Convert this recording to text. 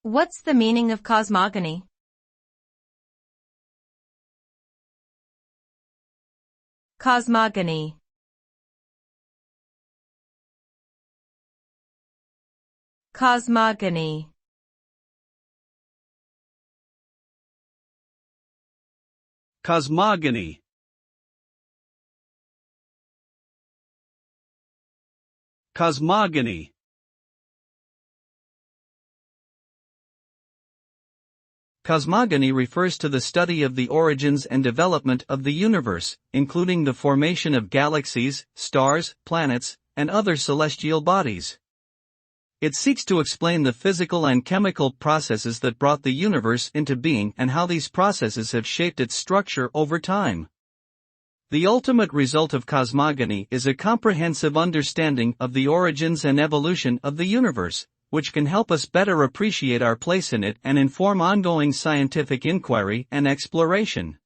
What's the meaning of cosmogony? Cosmogony. Cosmogony. Cosmogony. Cosmogony. Cosmogony refers to the study of the origins and development of the universe, including the formation of galaxies, stars, planets, and other celestial bodies. It seeks to explain the physical and chemical processes that brought the universe into being and how these processes have shaped its structure over time. The ultimate result of cosmogony is a comprehensive understanding of the origins and evolution of the universe, which can help us better appreciate our place in it and inform ongoing scientific inquiry and exploration.